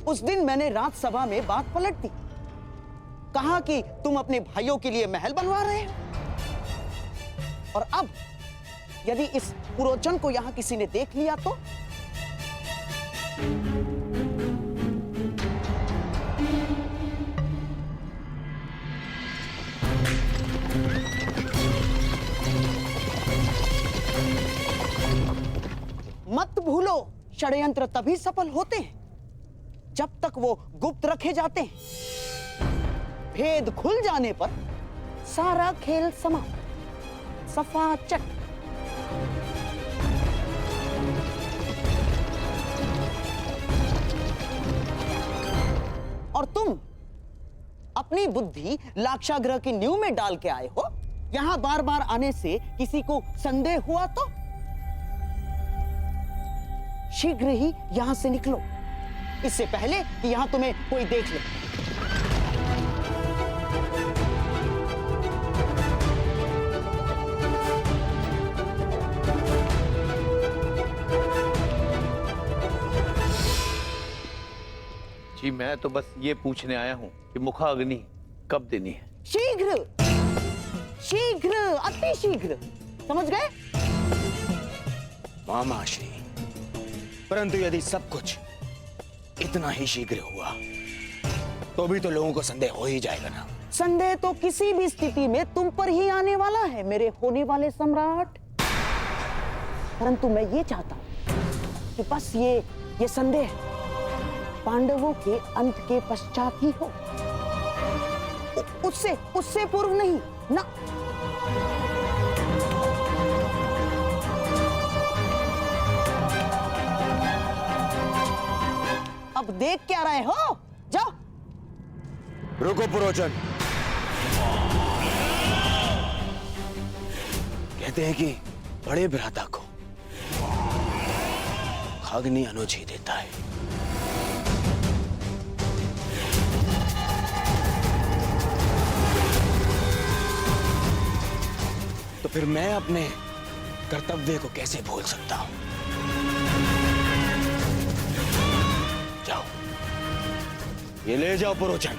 उस दिन मैंने राज्यसभा में बात पलट दी, कहा कि तुम अपने भाइयों के लिए महल बनवा रहे हो। और अब यदि इस पुरोचन को यहां किसी ने देख लिया तो? मत भूलो, षड्यंत्र तभी सफल होते हैं जब तक वो गुप्त रखे जाते हैं। भेद खुल जाने पर सारा खेल समाप्त, सफा चट। और तुम अपनी बुद्धि लाक्षागृह की नींव में डाल के आए हो। यहां बार बार आने से किसी को संदेह हुआ तो शीघ्र ही यहां से निकलो, इससे पहले कि यहां तुम्हें कोई देख ले। जी मैं तो बस ये पूछने आया हूं कि मुखाग्नि कब देनी है? शीघ्र, शीघ्र, अति शीघ्र, समझ गए? मामाश्री, परंतु यदि सब कुछ इतना ही शीघ्र हुआ तो भी तो लोगों को संदेह हो ही जाएगा ना। संदेह तो किसी भी स्थिति में तुम पर ही आने वाला है मेरे होने वाले सम्राट। परंतु मैं ये चाहता हूं कि बस ये संदेह पांडवों के अंत के पश्चात ही हो, उससे पूर्व नहीं ना। अब देख क्या रहे हो, जाओ। रुको पुरोचन, कहते हैं कि बड़े भ्राता को अग्नि अनुज ही देता है। तो फिर मैं अपने कर्तव्य को कैसे भूल सकता हूं? जाओ, ये ले जाओ पुरोचन।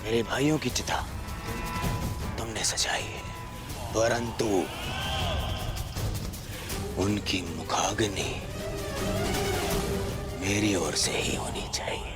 मेरे भाइयों की चिता तुमने सजाई है, परंतु उनकी मुखाग्नि मेरी ओर से ही होनी चाहिए।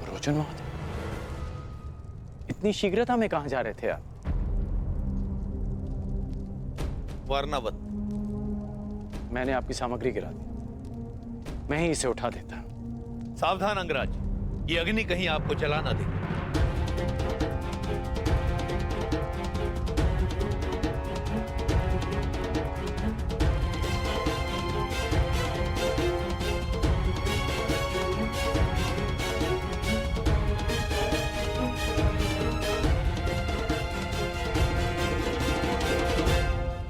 पुरोचन महोदय, इतनी शीघ्रता में कहां जा रहे थे आप? वर्णावत, मैंने आपकी सामग्री गिरा दी, मैं ही इसे उठा देता। सावधान अंगराज, ये अग्नि कहीं आपको जला ना दे।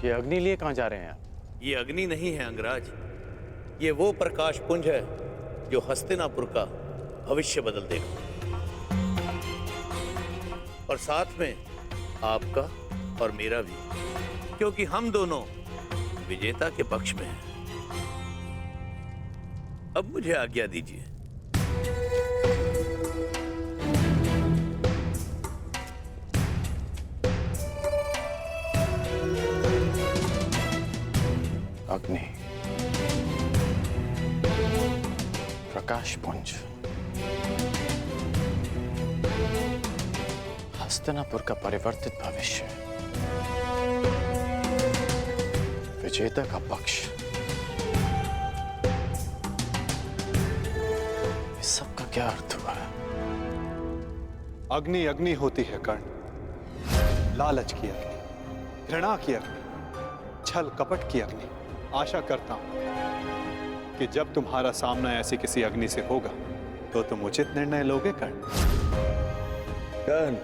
ये अग्नि लिए कहां जा रहे हैं आप? ये अग्नि नहीं है अंगराज, ये वो प्रकाश पुंज है जो हस्तिनापुर का भविष्य बदल देगा, और साथ में आपका और मेरा भी, क्योंकि हम दोनों विजेता के पक्ष में हैं। अब मुझे आज्ञा दीजिए। अग्नि, प्रकाश पुंज, हस्तिनापुर का परिवर्तित भविष्य, विजेता का पक्ष, इस सब का क्या अर्थ हुआ? अग्नि अग्नि होती है कर्ण, लालच की अग्नि, घृणा की अग्नि, छल कपट की अग्नि। आशा करता हूं कि जब तुम्हारा सामना ऐसी किसी अग्नि से होगा तो तुम उचित निर्णय लोगे कर्ण। कर्ण,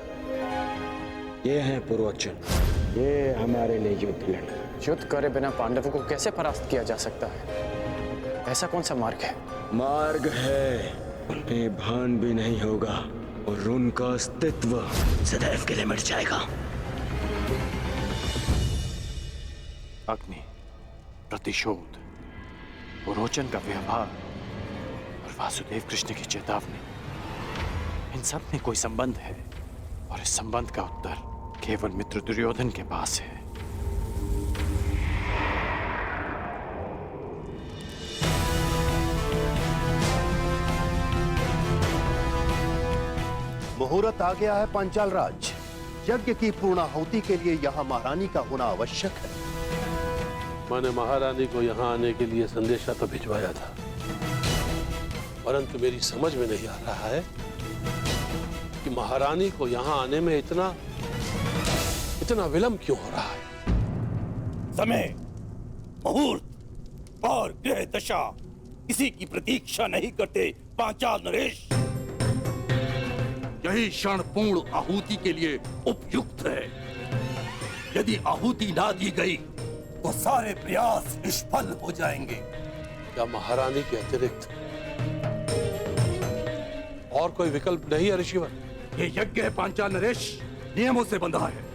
ये हैं पुरोचन, ये हमारे लिए युद्ध लड़े। युद्ध करे बिना पांडवों को कैसे परास्त किया जा सकता है? ऐसा कौन सा मार्ग है? मार्ग है, उन्हें भान भी नहीं होगा और उनका अस्तित्व सदैव के लिए मिट जाएगा। अग्नि, प्रतिशोध, पुरोचन का व्यवहार और वासुदेव कृष्ण की चेतावनी, इन सब में कोई संबंध है और इस संबंध का उत्तर केवल मित्र दुर्योधन के पास है। मुहूर्त आ गया है पांचाल राज। यज्ञ की पूर्णाहुति के लिए यहाँ महारानी का होना आवश्यक है। मैंने महारानी को यहाँ आने के लिए संदेशा तो भिजवाया था, परंतु मेरी समझ में नहीं आ रहा है कि महारानी को यहाँ आने में इतना विलंब क्यों हो रहा है। समय, मुहूर्त और ग्रह दशा किसी की प्रतीक्षा नहीं करते पांचाल नरेश। यही क्षण पूर्ण आहुति के लिए उपयुक्त है। यदि आहुति ना दी गई तो सारे प्रयास निष्फल हो जाएंगे। क्या महारानी के अतिरिक्त और कोई विकल्प नहीं है ऋषिवर? ये यज्ञ है पांचाल नरेश, नियमों से बंधा है।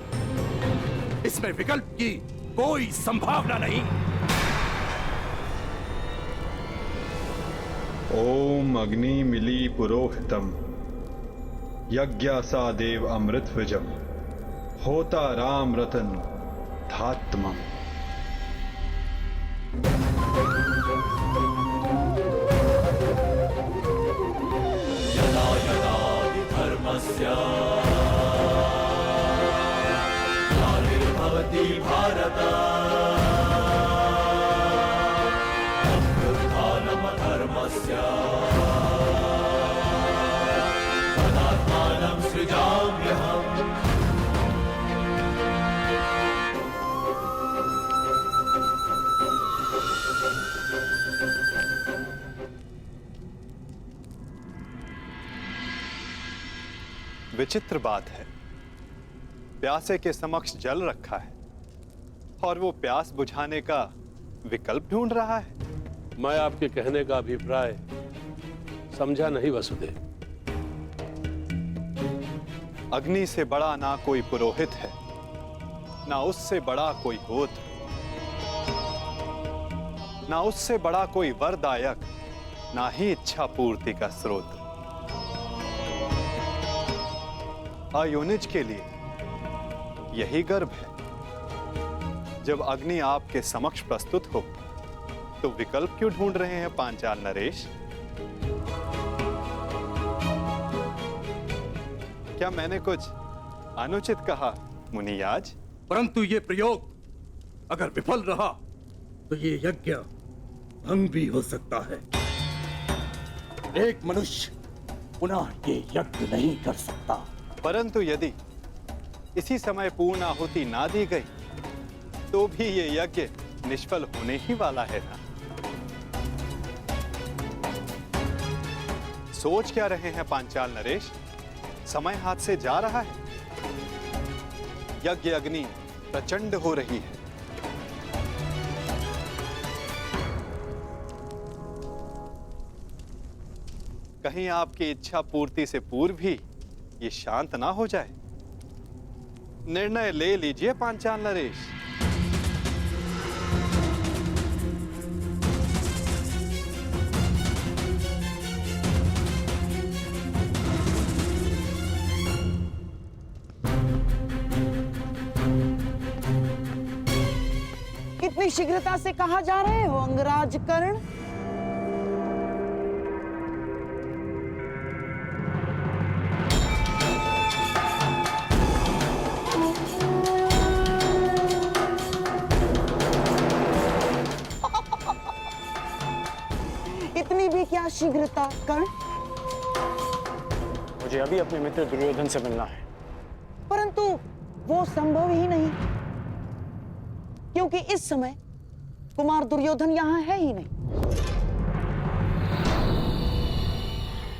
इसमें विकल्प की कोई संभावना नहीं। ओम अग्नि मिली पुरोहितम, यज्ञासा देव अमृत विजम, होता राम रतन धात्मम। यदा यदा धर्मस्य ग्लानिर्भवति भारत, अभ्युत्थानम् अधर्मस्य तदात्मानं सृजाम्यहम्। विचित्र बात है, प्यासे के समक्ष जल रखा है और वो प्यास बुझाने का विकल्प ढूंढ रहा है। मैं आपके कहने का अभिप्राय समझा नहीं वसुदेव। अग्नि से बड़ा ना कोई पुरोहित है, ना उससे बड़ा कोई गोत्र, ना उससे बड़ा कोई वरदायक, ना ही इच्छा पूर्ति का स्रोत। अयोनिज के लिए यही गर्व है। जब अग्नि आपके समक्ष प्रस्तुत हो तो विकल्प क्यों ढूंढ रहे हैं पांचाल नरेश? क्या मैंने कुछ अनुचित कहा मुनियाज? परंतु ये प्रयोग अगर विफल रहा तो ये यज्ञ भंग भी हो सकता है। एक मनुष्य पुनः ये यज्ञ नहीं कर सकता। परंतु यदि इसी समय पूर्ण आहुति ना दी गई तो भी ये यज्ञ निष्फल होने ही वाला है ना। सोच क्या रहे हैं पांचाल नरेश? समय हाथ से जा रहा है। यज्ञ अग्नि प्रचंड हो रही है। कहीं आपकी इच्छा पूर्ति से पूर्व ही ये शांत ना हो जाए। निर्णय ले लीजिए पांचाल नरेश। इतनी शीघ्रता से कहां जा रहे हो अंगराज कर्ण? क्या शीघ्रता कर्ण? मुझे अभी अपने मित्र दुर्योधन से मिलना है। परंतु वो संभव ही नहीं, क्योंकि इस समय कुमार दुर्योधन यहां है ही नहीं।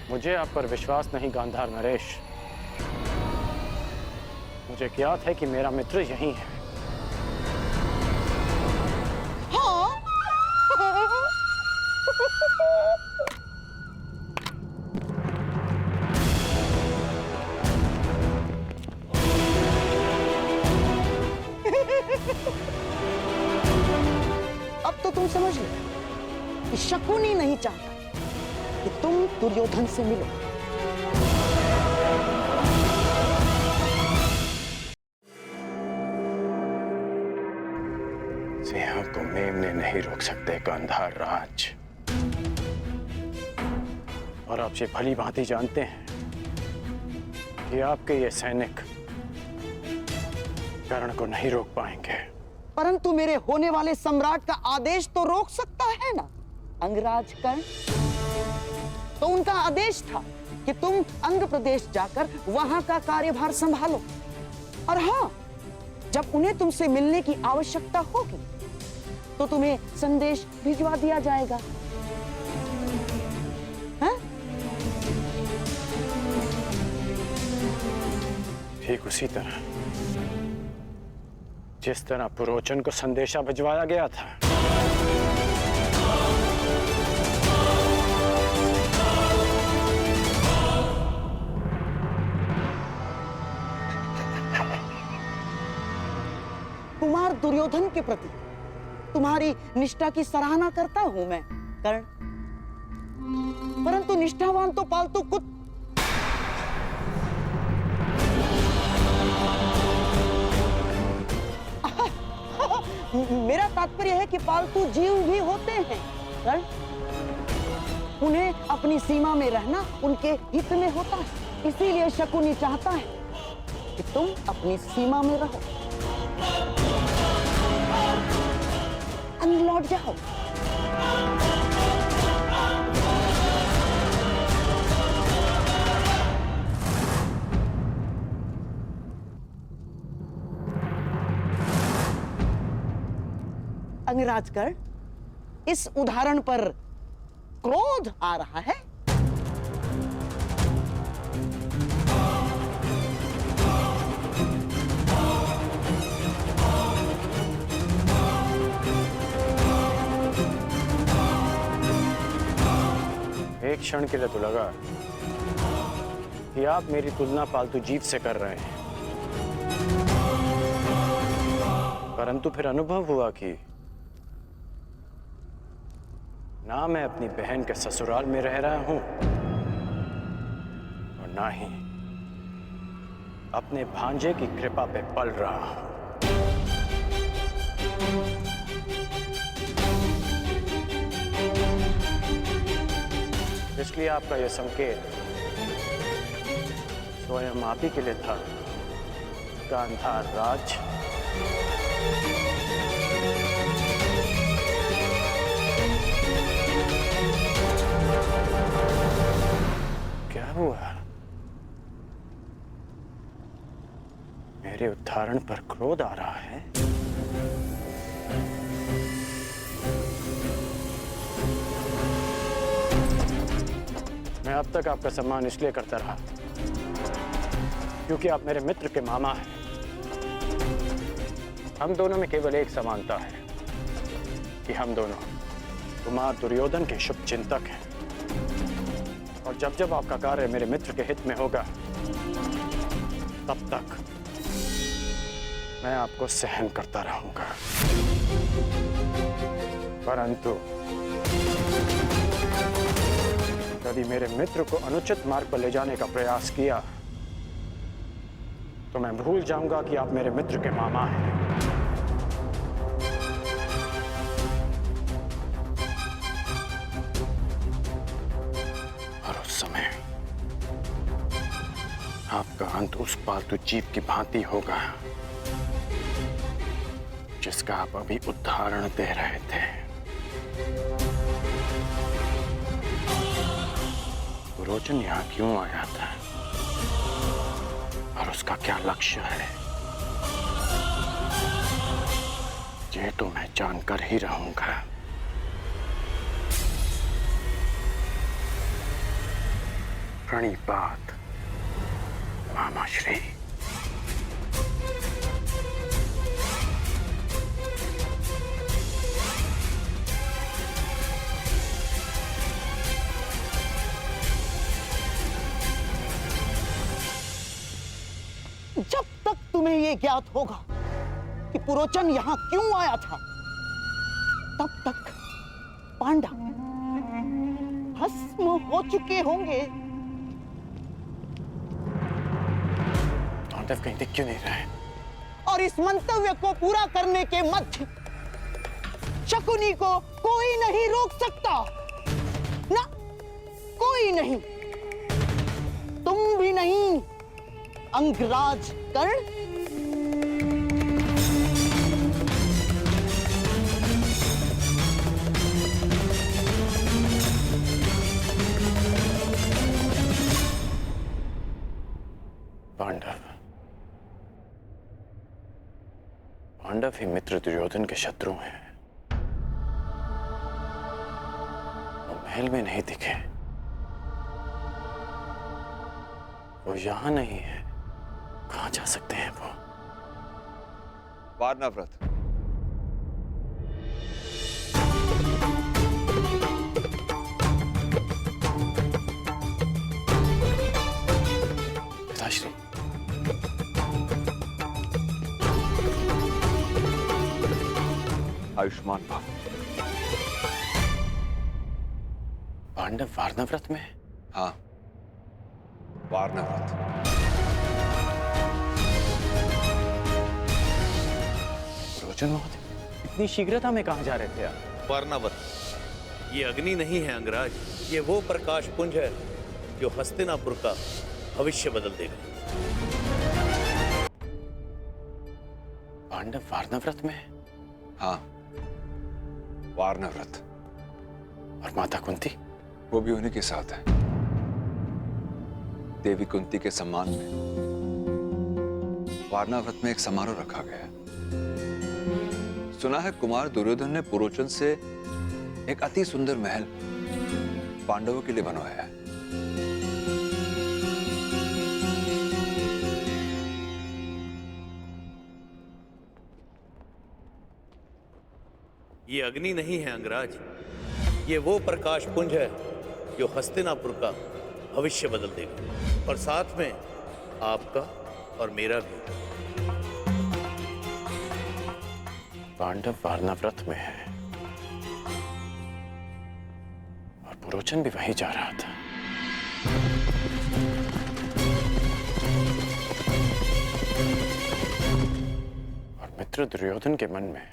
मुझे आप पर विश्वास नहीं गांधार नरेश। मुझे ज्ञात है कि मेरा मित्र यहीं है। हाँ? अब तो तुम समझ लो कि शकुनी नहीं चाहता कि तुम दुर्योधन से मिलो। सिंह को मेमने नहीं रोक सकते गांधार राज। और आप ये भली भांति जानते हैं कि आपके ये सैनिक कर्ण को नहीं रोक पाएंगे। परंतु मेरे होने वाले सम्राट का आदेश तो रोक सकता है ना अंगराज कर्ण। तो उनका आदेश था कि तुम अंग प्रदेश जाकर वहां का कार्यभार संभालो, और हां, जब उन्हें तुमसे मिलने की आवश्यकता होगी तो तुम्हें संदेश भिजवा दिया जाएगा। हाँ? ठीक उसी तरह जिस तरह पुरोचन को संदेशा भिजवाया गया था। कुमार दुर्योधन के प्रति तुम्हारी निष्ठा की सराहना करता हूं मैं कर्ण, परंतु निष्ठावान तो पालतू मेरा तात्पर्य है कि पालतू जीव भी होते हैं कर्ण। उन्हें अपनी सीमा में रहना उनके हित में होता है। इसीलिए शकुनी चाहता है कि तुम अपनी सीमा में रहो, अंग लौट जाओ। अंगराज कर्ण, इस उदाहरण पर क्रोध आ रहा है। एक क्षण के लिए तो लगा कि आप मेरी तुलना पालतू जीव से कर रहे हैं, परंतु फिर अनुभव हुआ कि ना मैं अपनी बहन के ससुराल में रह रहा हूं और ना ही अपने भांजे की कृपा पे पल रहा हूं। इसलिए आपका यह संकेत स्वयं आप ही के लिए था गांधार राज। क्या हुआ? मेरे उदाहरण पर क्रोध आ रहा है? मैं अब तक आपका सम्मान इसलिए करता रहा क्योंकि आप मेरे मित्र के मामा हैं। हम दोनों में केवल एक समानता है कि हम दोनों कुमार दुर्योधन के शुभ चिंतक हैं, और जब जब आपका कार्य मेरे मित्र के हित में होगा तब तक मैं आपको सहन करता रहूंगा। परंतु यदि मेरे मित्र को अनुचित मार्ग पर ले जाने का प्रयास किया तो मैं भूल जाऊंगा कि आप मेरे मित्र के मामा हैं। और उस समय आपका अंत उस पालतू जीव की भांति होगा जिसका आप अभी उदाहरण दे रहे थे। पुरोचन यहाँ क्यों आया था और उसका क्या लक्ष्य है, ये तो मैं जानकर ही रहूंगा। प्रणिपात मामाश्री। जब तक तुम्हें यह ज्ञात होगा कि पुरोचन यहां क्यों आया था, तब तक पांडव भस्म हो चुके होंगे। पांडव कहीं दिख क्यों नहीं रहे? और इस मंतव्य को पूरा करने के मध्य शकुनी को कोई नहीं रोक सकता, ना कोई नहीं, तुम भी नहीं अंगराज कर्ण। पांडव ही मित्र दुर्योधन के शत्रु हैं। वो महल में नहीं दिखे, वो यहां नहीं है, कहां जा सकते हैं वो? वारनाव्रत। पिताश्री, आयुष्मान भव। पांडव वारनाव्रत में? हाँ, वारनाव्रत। रोचन महोदय, इतनी शीघ्रता में कहां जा रहे थे आप? वारनावत, ये अग्नि नहीं है अंगराज, ये वो प्रकाश पुंज है जो हस्तिनापुर का भविष्य बदल देगा। पांडव वारनाव्रत में? हाँ, वारनाव्रत। और माता कुंती? वो भी उन्हीं के साथ है। देवी कुंती के सम्मान में वारनाव्रत में एक समारोह रखा गया है। सुना है कुमार दुर्योधन ने पुरोचन से एक अति सुंदर महल पांडवों के लिए बनवाया है। ये अग्नि नहीं है अंगराज, ये वो प्रकाश पुंज है जो हस्तिनापुर का भविष्य बदल देगा, और साथ में आपका और मेरा भी। पांडव वारनाव्रत में है और पुरोचन भी वहीं जा रहा था। और मित्र दुर्योधन के मन में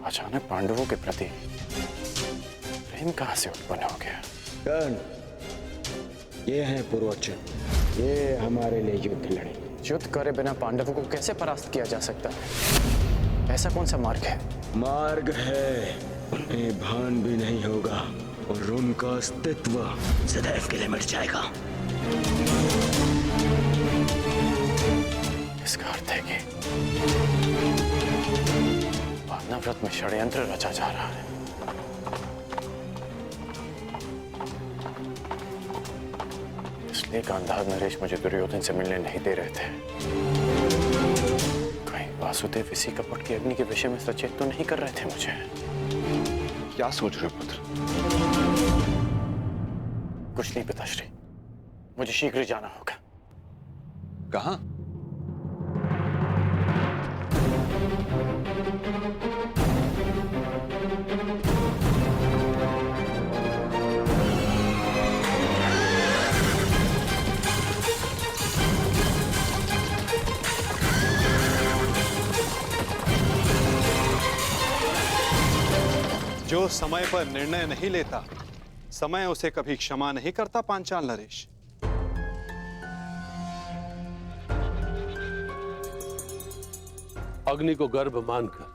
अचानक पांडवों के प्रति प्रेम कहां से उत्पन्न हो गया? कर्ण, ये हैं पुरोचन, ये हमारे लिए युद्ध लड़े। युद्ध करे बिना पांडवों को कैसे परास्त किया जा सकता है? ऐसा कौन सा मार्ग है? मार्ग है, उन्हें भान भी नहीं होगा और उनका अस्तित्व सदैव के लिए मिट जाएगा। इसका अर्थ है कि वारनाव्रत में षड्यंत्र रचा जा रहा है। इसलिए गांधार नरेश मुझे दुर्योधन से मिलने नहीं दे रहे थे। कहीं वासुदेव इसी कपट की अग्नि के विषय में सचेत तो नहीं कर रहे थे मुझे? क्या सोच रहे हो पुत्र? कुछ नहीं पिताश्री, मुझे शीघ्र जाना होगा। कहां? जो समय पर निर्णय नहीं लेता, समय उसे कभी क्षमा नहीं करता पांचाल नरेश। अग्नि को गर्भ मानकर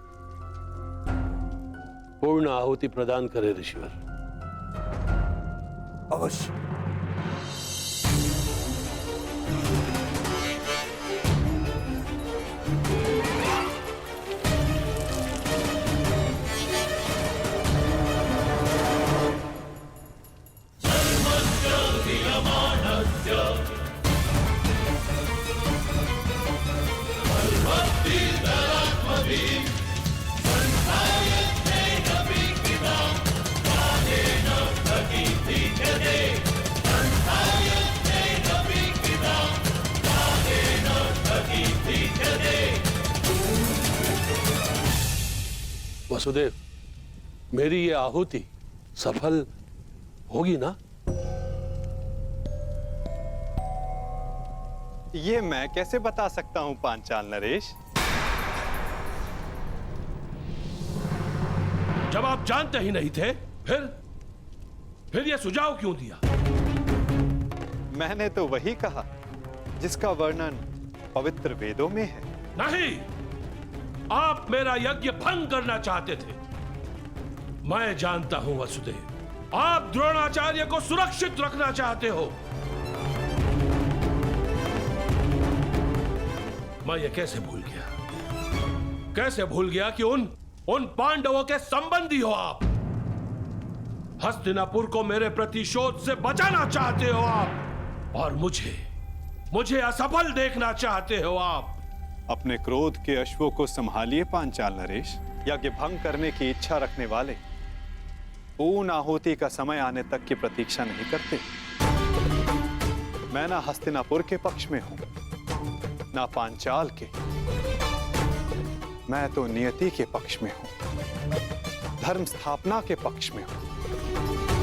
पूर्ण आहुति प्रदान करे ऋषिवर। अवश्य। वसुदेव, मेरी ये आहुति सफल होगी ना? ये मैं कैसे बता सकता हूं पांचाल नरेश? जब आप जानते ही नहीं थे, फिर ये सुझाव क्यों दिया? मैंने तो वही कहा जिसका वर्णन पवित्र वेदों में है। नहीं, आप मेरा यज्ञ भंग करना चाहते थे। मैं जानता हूं वसुदेव, आप द्रोणाचार्य को सुरक्षित रखना चाहते हो। मैं ये कैसे भूल गया कि उन पांडवों के संबंधी हो आप। हस्तिनापुर को मेरे प्रतिशोध से बचाना चाहते हो आप, और मुझे असफल देखना चाहते हो आप। अपने क्रोध के अश्वों को संभालिए पांचाल नरेश। यज्ञ भंग करने की इच्छा रखने वाले पूर्ण आहुति का समय आने तक की प्रतीक्षा नहीं करते। मैं ना हस्तिनापुर के पक्ष में हूं, ना पांचाल के। मैं तो नियति के पक्ष में हूं, धर्म स्थापना के पक्ष में हूं।